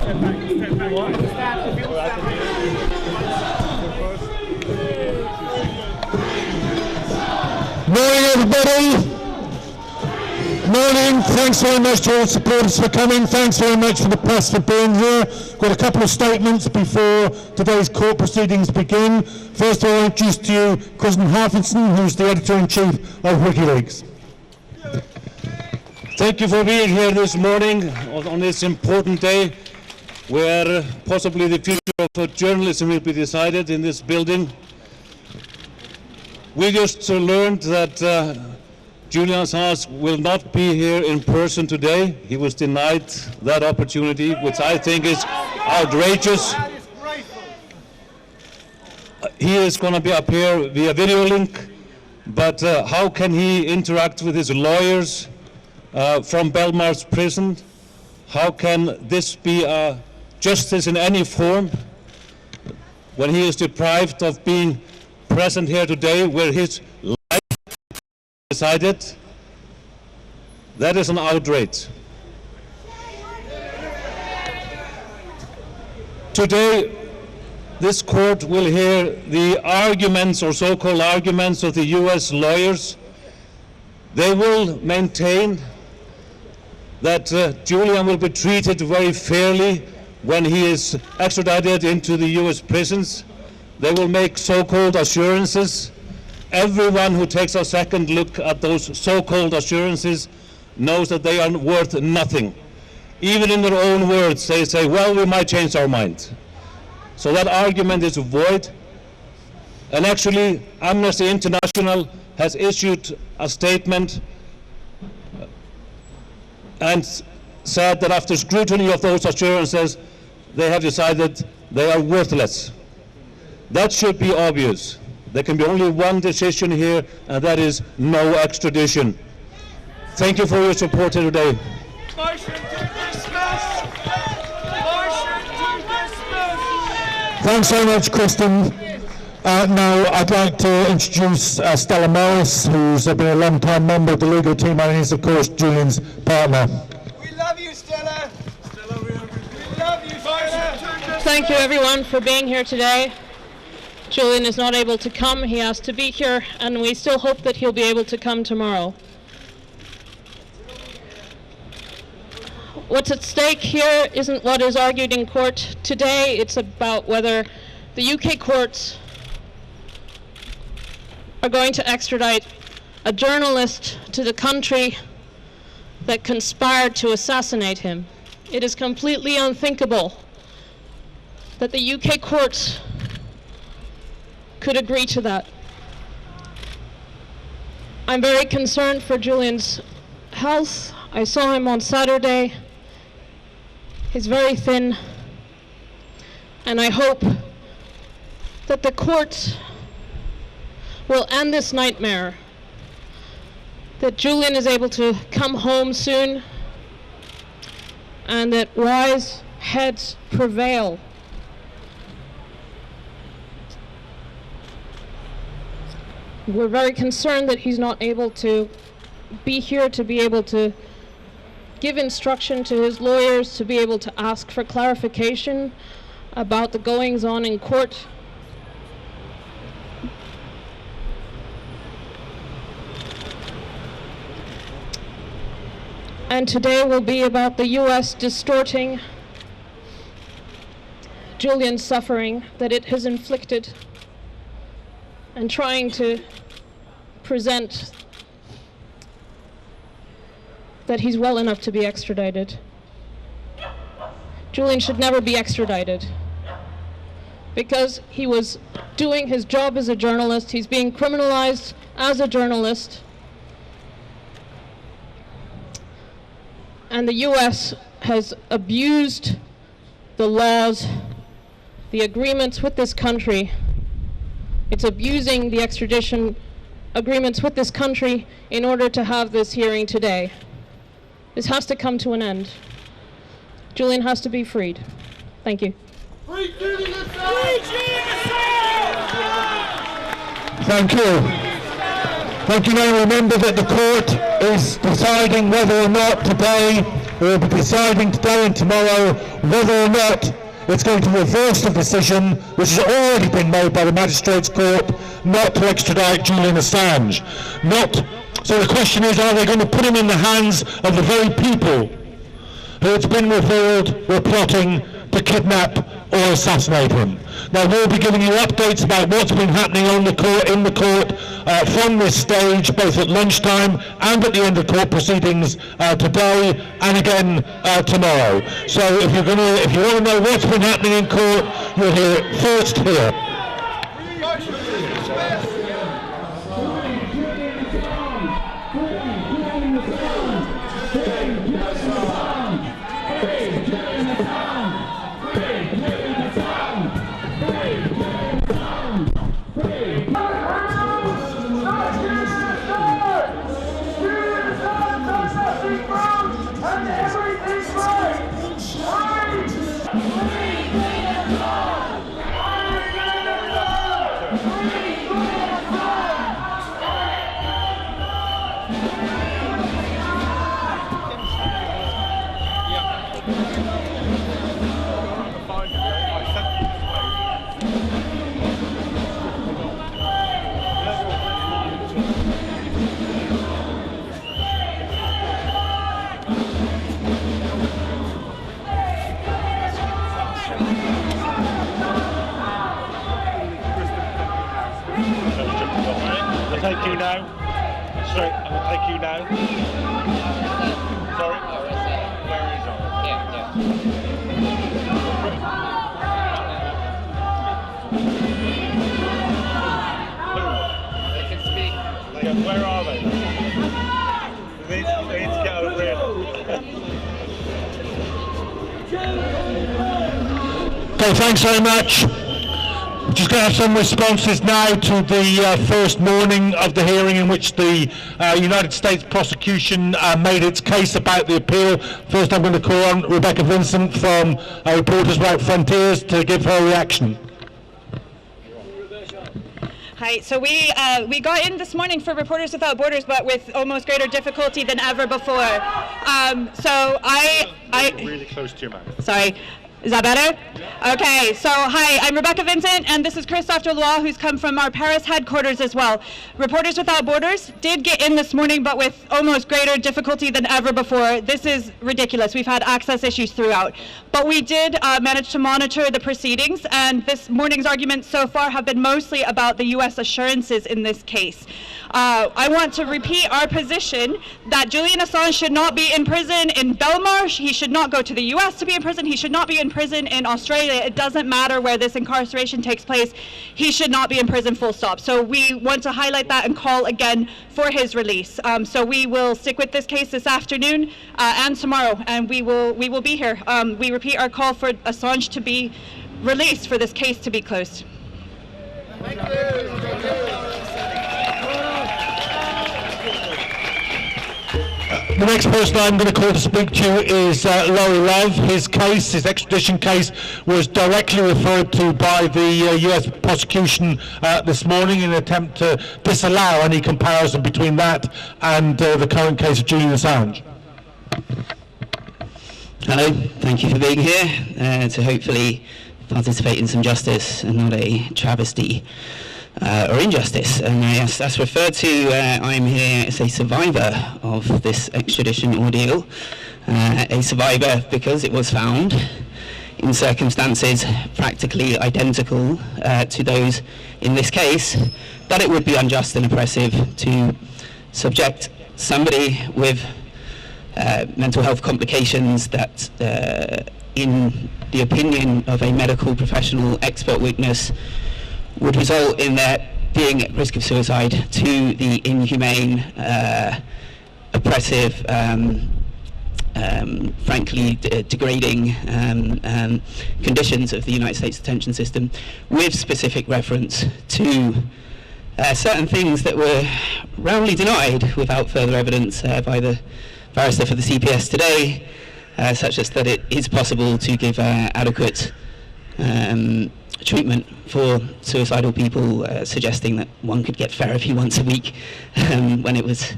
Morning, everybody. Morning. Thanks very much to all supporters for coming. Thanks very much for the press for being here. Got a couple of statements before today's court proceedings begin. First of all, I'll introduce to you Kristen Harfinson, who's the editor-in-chief of WikiLeaks. Thank you for being here this morning on this important day where possibly the future of journalism will be decided in this building. We just learned that Julian Assange will not be here in person today. He was denied that opportunity, which I think is outrageous. He is going to be up here via video link, but how can he interact with his lawyers from Belmarsh prison? How can this be justice in any form when he is deprived of being present here today where his life is decided? That is an outrage. Today, this court will hear the arguments or so-called arguments of the US lawyers. They will maintain that Julian will be treated very fairly when he is extradited into the US prisons. They will make so-called assurances. Everyone who takes a second look at those so-called assurances knows that they are worth nothing. Even in their own words, they say, well, we might change our mind. So that argument is void. And actually, Amnesty International has issued a statement and said that after scrutiny of those assurances, they have decided they are worthless. That should be obvious. There can be only one decision here, and that is no extradition. Thank you for your support here today. Motion to dismiss! Motion to dismiss! Thanks very much, Kristen. Now I'd like to introduce Stella Morris, who's been a long-time member of the legal team and is, of course, Julian's partner. We love you, Stella! We love you, Stella! Thank you, everyone, for being here today. Julian is not able to come. He has to be here, and we still hope that he'll be able to come tomorrow. What's at stake here isn't what is argued in court today. It's about whether the UK courts are going to extradite a journalist to the country that conspired to assassinate him. It is completely unthinkable that the UK courts could agree to that. I'm very concerned for Julian's health. I saw him on Saturday. He's very thin. And I hope that the courts will end this nightmare, that Julian is able to come home soon, and that wise heads prevail. We're very concerned that he's not able to be here, to be able to give instruction to his lawyers, to be able to ask for clarification about the goings-on in court. And today will be about the US distorting Julian's suffering that it has inflicted and trying to present that he's well enough to be extradited. Julian should never be extradited because he was doing his job as a journalist. He's being criminalized as a journalist. And the US has abused the laws, the agreements with this country. It's abusing the extradition agreements with this country in order to have this hearing today. This has to come to an end. Julian has to be freed. Thank you. Free Julian Assange! Thank you. Thank you. Now remember that the court is deciding whether or not today will be deciding today and tomorrow whether or not it's going to reverse the decision which has already been made by the Magistrates' Court not to extradite Julian Assange. So the question is, are they going to put him in the hands of the very people who, it's been revealed, were plotting to kidnap or assassinate him? Now, we'll be giving you updates about what's been happening in the court from this stage, both at lunchtime and at the end of court proceedings today and again tomorrow. So if you want to know what's been happening in court, you'll hear it first here. I'll take you now. Sorry, I'll take you now. Sorry? Where is it? Yeah. They can speak. Yeah, where are they? They need to get over here. Okay, thanks very much. We're just going to have some responses now to the first morning of the hearing in which the United States prosecution made its case about the appeal. First, I'm going to call on Rebecca Vincent from Reporters Without Frontiers to give her reaction. Hi. So we got in this morning for Reporters Without Borders, but with almost greater difficulty than ever before. So I really close to your mouth. Sorry. Is that better? Okay, so hi, I'm Rebecca Vincent, and this is Christophe Delois, who's come from our Paris headquarters as well. Reporters Without Borders did get in this morning, but with almost greater difficulty than ever before. This is ridiculous. We've had access issues throughout. But we did manage to monitor the proceedings, and this morning's arguments so far have been mostly about the U.S. assurances in this case. I want to repeat our position that Julian Assange should not be in prison in Belmarsh. He should not go to the U.S. to be in prison. He should not be in prison in Australia. It doesn't matter where this incarceration takes place. He should not be in prison, full stop. So we want to highlight that and call again for his release. So we will stick with this case this afternoon and tomorrow, and we will be here. We repeat our call for Assange to be released, for this case to be closed. Thank you. The next person I'm going to call to speak to is Laurie Love. His extradition case, was directly referred to by the US prosecution this morning in an attempt to disallow any comparison between that and the current case of Julian Assange. Hello, thank you for being here to hopefully participate in some justice and not a travesty or injustice. And as referred to, I'm here as a survivor of this extradition ordeal, a survivor because it was found in circumstances practically identical to those in this case, that it would be unjust and oppressive to subject somebody with mental health complications that, in the opinion of a medical professional expert witness, would result in their being at risk of suicide, to the inhumane, oppressive, frankly degrading conditions of the United States detention system, with specific reference to certain things that were roundly denied without further evidence by the barrister for the CPS today, such as that it is possible to give adequate treatment for suicidal people, suggesting that one could get therapy once a week, when it was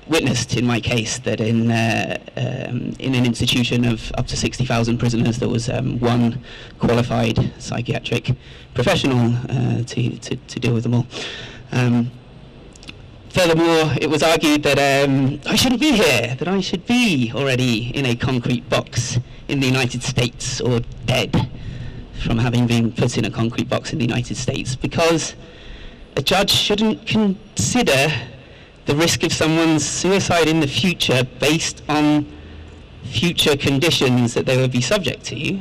witnessed in my case that in an institution of up to 60,000 prisoners, there was one qualified psychiatric professional to deal with them all. Furthermore, it was argued that I shouldn't be here, that I should be already in a concrete box in the United States, or dead from having been put in a concrete box in the United States, because a judge shouldn't consider the risk of someone's suicide in the future based on future conditions that they would be subject to,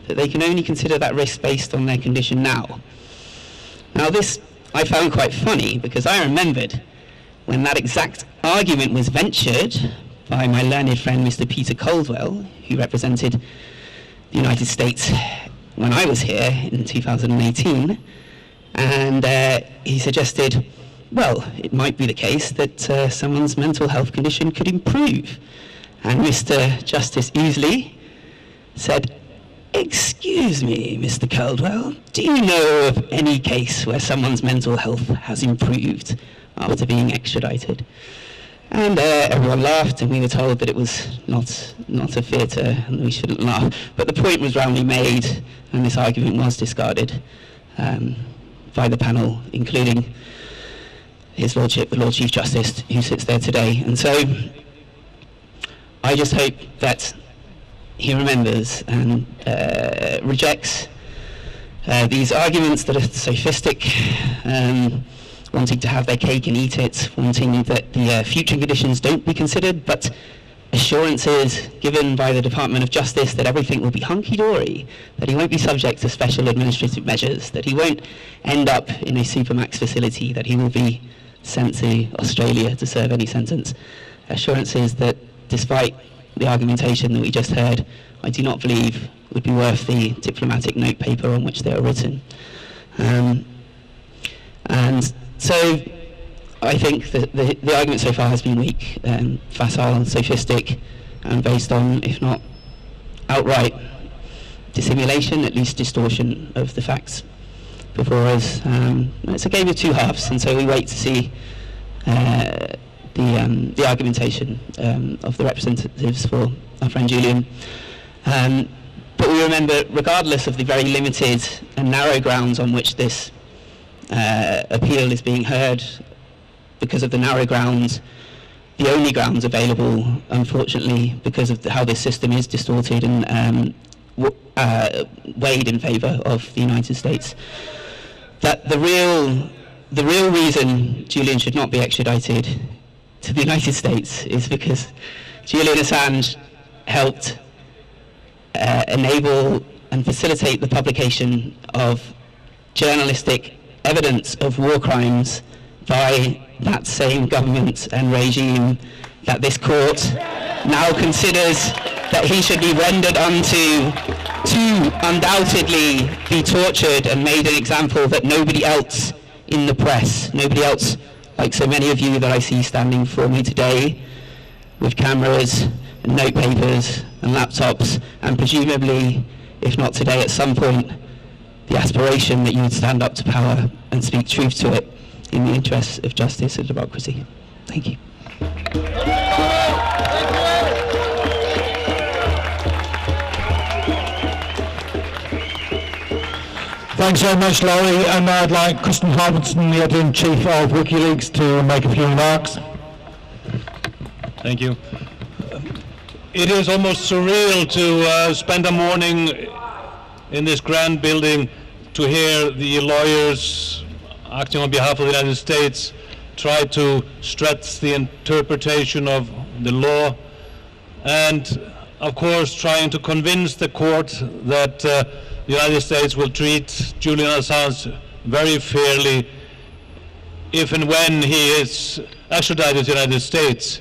that they can only consider that risk based on their condition now. Now this I found quite funny, because I remembered when that exact argument was ventured by my learned friend Mr. Peter Caldwell, who represented the United States when I was here in 2018, and he suggested, well, it might be the case that someone's mental health condition could improve. And Mr. Justice Ousley said, "Excuse me, Mr. Caldwell, do you know of any case where someone's mental health has improved after being extradited?" And everyone laughed, and we were told that it was not a theatre and we shouldn't laugh. But the point was roundly made, and this argument was discarded by the panel, including His Lordship, the Lord Chief Justice, who sits there today. And so I just hope that he remembers and rejects these arguments that are sophistic, wanting to have their cake and eat it, wanting that the future conditions don't be considered, but assurances given by the Department of Justice that everything will be hunky-dory, that he won't be subject to special administrative measures, that he won't end up in a supermax facility, that he will be sent to Australia to serve any sentence. Assurances that, despite the argumentation that we just heard, I do not believe would be worth the diplomatic note paper on which they are written. And so I think that the argument so far has been weak, facile, sophistic, and based on, if not outright dissimulation, at least distortion of the facts before us. It's a game of two halves, and so we wait to see the argumentation of the representatives for our friend Julian. But we remember, regardless of the very limited and narrow grounds on which this appeal is being heard, because of the narrow grounds, the only grounds available, unfortunately, because of how this system is distorted and weighed in favour of the United States, that the real reason Julian should not be extradited to the United States is because Julian Assange helped enable and facilitate the publication of journalistic evidence of war crimes by that same government and regime that this court now considers that he should be rendered unto, to undoubtedly be tortured and made an example that nobody else in the press, nobody else like so many of you that I see standing before me today with cameras and note papers and laptops, and presumably, if not today, at some point, the aspiration that you would stand up to power and speak truth to it in the interests of justice and democracy. Thank you. Thanks very much, Laurie, and I'd like Kristen Harbinson, the Editor-in-Chief of WikiLeaks, to make a few remarks. Thank you. It is almost surreal to spend a morning in this grand building to hear the lawyers acting on behalf of the United States try to stretch the interpretation of the law, and of course trying to convince the court that the United States will treat Julian Assange very fairly if and when he is extradited to the United States.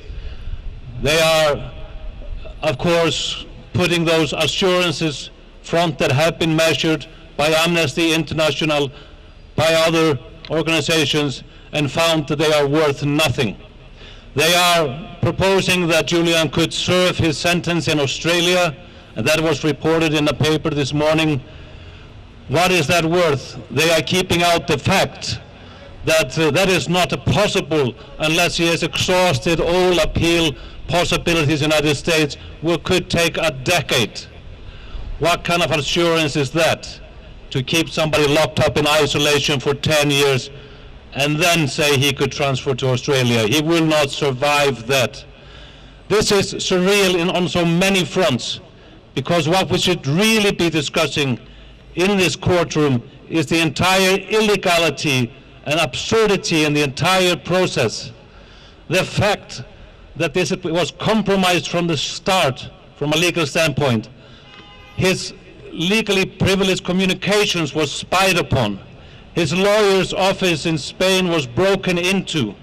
They are, of course, putting those assurances front that have been measured by Amnesty International, by other organizations, and found that they are worth nothing. They are proposing that Julian could serve his sentence in Australia, and that was reported in the paper this morning. What is that worth? They are keeping out the fact that that is not possible unless he has exhausted all appeal possibilities in the United States, which could take a decade. What kind of assurance is that? To keep somebody locked up in isolation for 10 years and then say he could transfer to Australia. He will not survive that. This is surreal on so many fronts, because what we should really be discussing in this courtroom is the entire illegality and absurdity in the entire process. The fact that this was compromised from the start from a legal standpoint. His legally privileged communications was spied upon. His lawyer's office in Spain was broken into.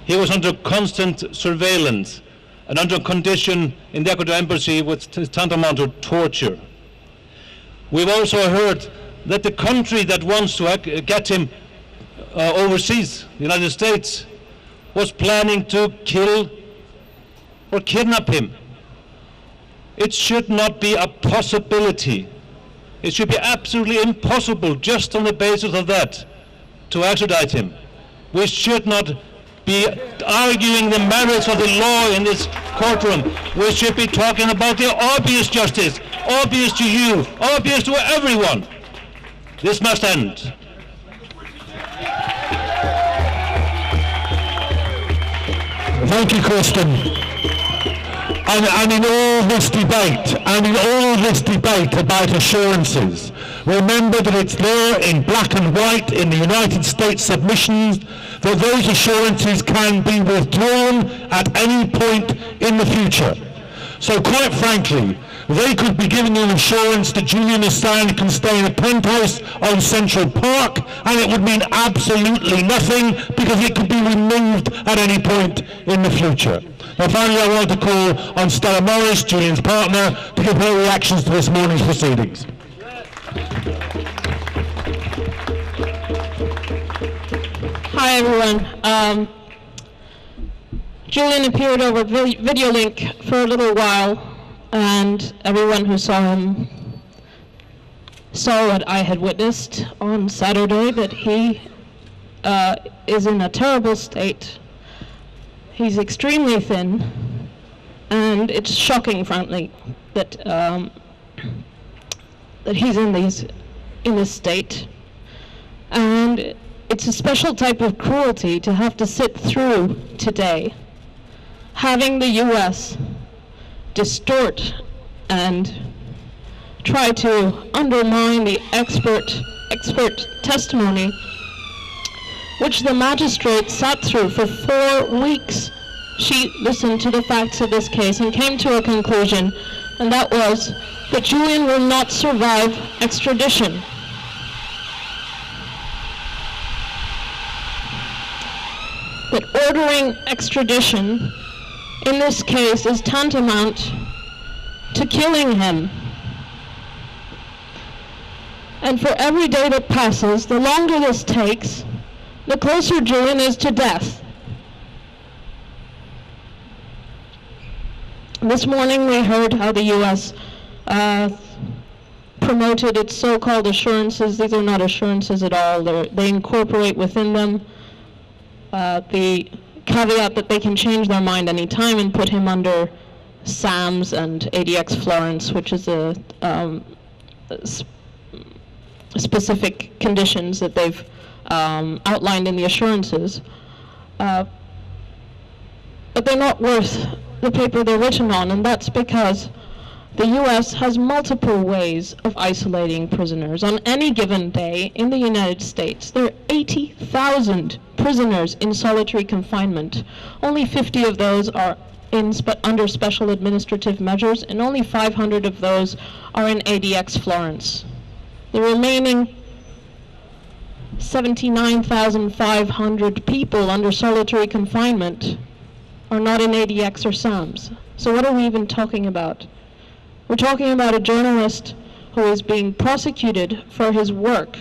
He was under constant surveillance and under condition in the Ecuador embassy with tantamount to torture. We've also heard that the country that wants to get him overseas, the United States, was planning to kill or kidnap him. It should not be a possibility. It should be absolutely impossible, just on the basis of that, to extradite him. We should not be arguing the merits of the law in this courtroom. We should be talking about the obvious justice, obvious to you, obvious to everyone. This must end. Thank you, Kristen. And in all this debate, about assurances, remember that it's there in black and white in the United States submissions that those assurances can be withdrawn at any point in the future. So quite frankly, they could be giving an assurance that Julian Assange can stay in a penthouse on Central Park, and it would mean absolutely nothing because it could be removed at any point in the future. Now finally, I want to call on Stella Morris, Julian's partner, to give her reactions to this morning's proceedings. Hi everyone. Julian appeared over video link for a little while, and everyone who saw him saw what I had witnessed on Saturday, that he is in a terrible state. He's extremely thin, and it's shocking, frankly, that that he's in this state. And it's a special type of cruelty to have to sit through today, having the U.S. distort and try to undermine the expert testimony which the magistrate sat through for 4 weeks. She listened to the facts of this case and came to a conclusion, and that was that Julian will not survive extradition. That ordering extradition in this case is tantamount to killing him. And for every day that passes, the longer this takes, the closer Julian is to death. This morning we heard how the U.S. promoted its so-called assurances. These are not assurances at all. They incorporate within them the caveat that they can change their mind any time and put him under SAMS and ADX Florence, which is a specific conditions that they've outlined in the assurances. But they're not worth the paper they're written on, and that's because the U.S. has multiple ways of isolating prisoners. On any given day in the United States, there are 80,000 prisoners in solitary confinement. Only 50 of those are under special administrative measures, and only 500 of those are in ADX Florence. The remaining 79,500 people under solitary confinement are not in ADX or SAMS. So what are we even talking about? We're talking about a journalist who is being prosecuted for his work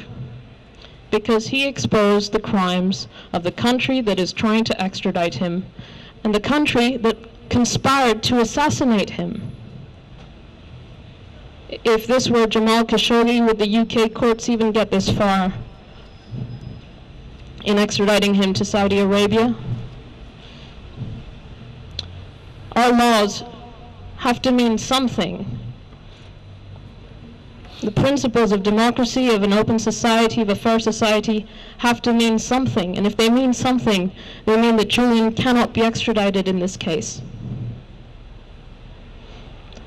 because he exposed the crimes of the country that is trying to extradite him and the country that conspired to assassinate him. If this were Jamal Khashoggi, would the UK courts even get this far? in extraditing him to Saudi Arabia. Our laws have to mean something. The principles of democracy, of an open society, of a fair society, have to mean something. And if they mean something, they mean that Julian cannot be extradited in this case.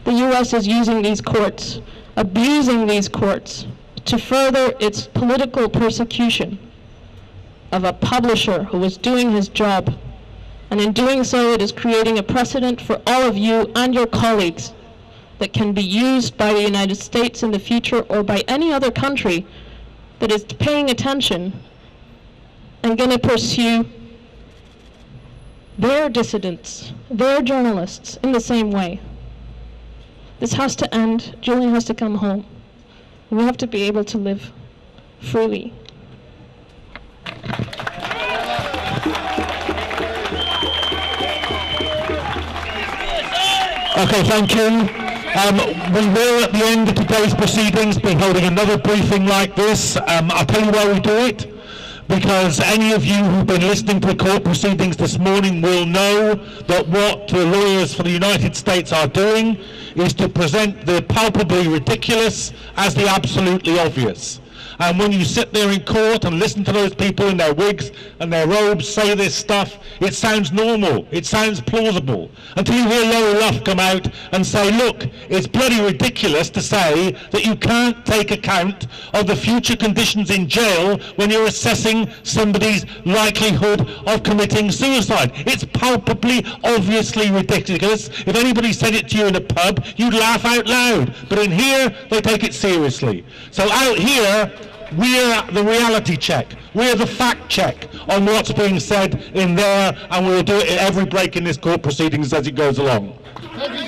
The U.S. is using these courts, abusing these courts, to further its political persecution of a publisher who was doing his job. And in doing so, it is creating a precedent for all of you and your colleagues that can be used by the United States in the future or by any other country that is paying attention and going to pursue their dissidents, their journalists in the same way. This has to end. Julian has to come home. We have to be able to live freely. Okay, thank you. We will, at the end of today's proceedings, be holding another briefing like this. I'll tell you why we do it. Because any of you who've been listening to the court proceedings this morning will know that what the lawyers for the United States are doing is to present the palpably ridiculous as the absolutely obvious. And when you sit there in court and listen to those people in their wigs and their robes say this stuff, it sounds normal, it sounds plausible, until you hear Laurie Luff come out and say, look, it's bloody ridiculous to say that you can't take account of the future conditions in jail when you're assessing somebody's likelihood of committing suicide. It's palpably, obviously ridiculous. If anybody said it to you in a pub, you'd laugh out loud. But in here, they take it seriously. So out here, we're the reality check. We're the fact check on what's being said in there, and we'll do it at every break in this court proceedings as it goes along. Thank you,